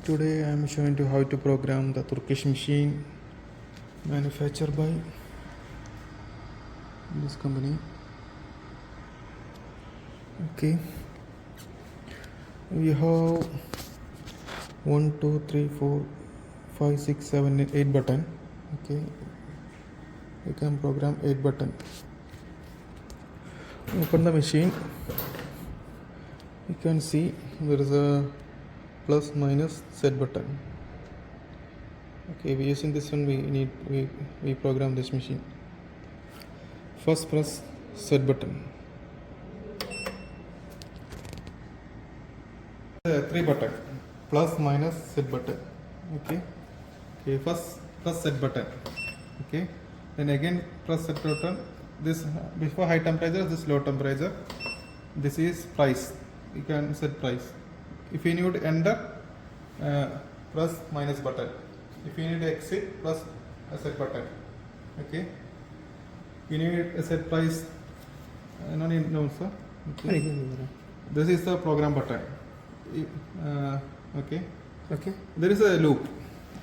Today I am showing you how to program the Thurkish machine manufactured by this company. Okay, we have 1 2 3 4 5 6 7 8 button. Okay, you can program 8 button. Open the machine. You can see there is a plus minus set button. Okay, we using this one, we program this machine. First press set button. 3 button, plus minus set button. Okay, first press set button. Okay, then again press set button. This before high temperature, this low temperature. This is price. You can set price. If you need to enter, press minus button. If you need to exit, press a set button. Okay. You need a set price. No need no sir. Okay. This is the program button. Okay. Okay. There is a loop.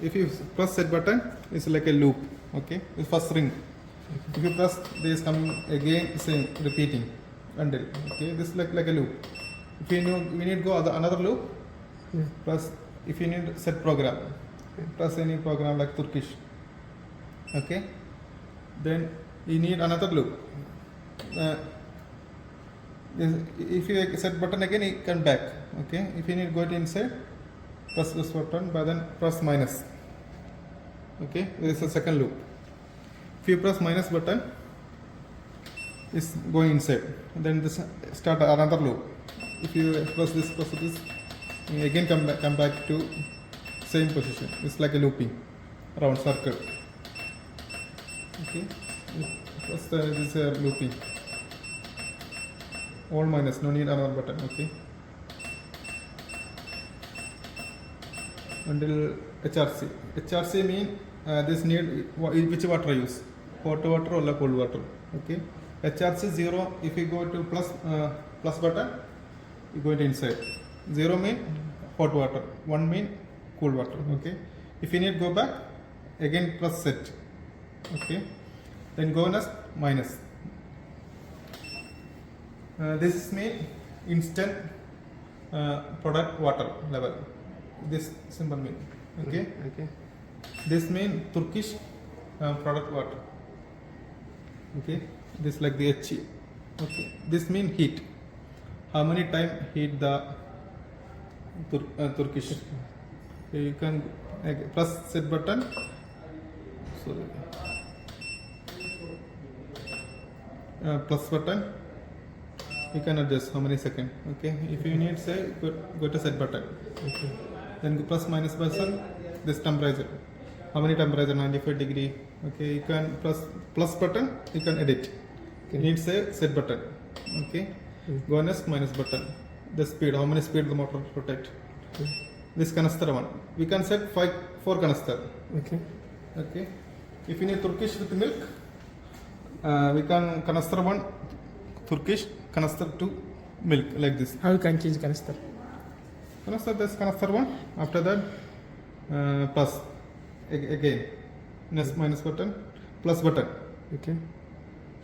If you press set button, it's like a loop. Okay. The first ring. Okay. If you press, this coming again, same repeating until. Okay. This is like a loop. If you know we need to go another loop, plus if you need set program, plus any program like Thurkish. Okay, then you need another loop. If you set button again, you come back. Okay, if you need to go to inside, press this button, but then press minus. Okay, this is the second loop. If you press minus button, it's going inside. Then this start another loop. If you press this, you again come back to same position. It's like a looping around circle. Okay, press this looping. All minus, no need another button. Okay, until HRC. HRC mean this need which water use, hot water or cold water. Okay, HRC 0. If you go to plus button, you go into inside. 0 mean hot water, 1 mean cool water. Okay, if you need go back, again press set. Okay, then go as minus. This mean instant product water level. This symbol mean. Okay. Okay. This mean Thurkish product water. Okay, this like the HE. Okay, this mean heat. How many time heat the Thurkish? You can press set button. Sorry. Plus button. You can adjust how many second. Okay. If you need say go to set button. Okay. Then plus minus button. This temperature. How many temperature? 95 degree. Okay. You can press plus button. You can edit. Okay. You need say set button. Okay. Go on as minus button. The speed, how many speed the motor rotate. Okay. This canister one. We can set 4 canister. Okay. Okay. If you need Thurkish with milk, we can canister 1 Thurkish, canister 2 milk like this. How you can change canister? Canister this canister 1. After that, plus again. Minus button, plus button. Okay.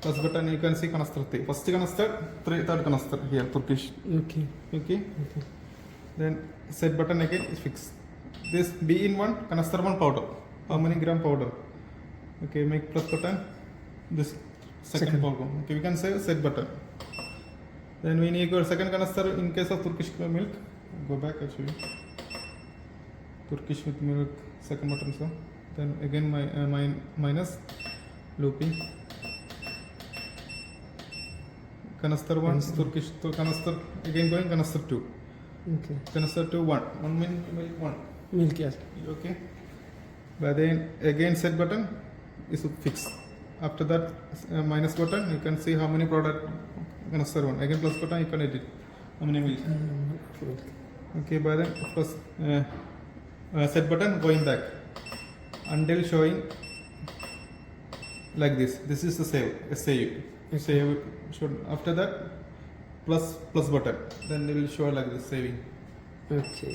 Plus button you can see canister 3. First canister, third canister here Thurkish. Okay. Okay. Okay. Then set button again is fixed. This B in 1 canister 1 powder. How many gram powder? Okay, make plus button. This second powder. Okay, we can say set button. Then we need go second canister in case of Thurkish milk. Go back actually. Thurkish with milk second button so. Then again minus looping. Canister 1 Thurkish to canister again going canister 2. Okay. Canister 2 1. 1 milk 1. Milk, yes. Okay. But then again set button is fixed. After that minus button you can see how many product canister 1. Again plus button you can edit how many milk. Okay. By then plus set button going back until showing like this. This is the save. Save should after that plus button. Then they will show like this saving. Okay.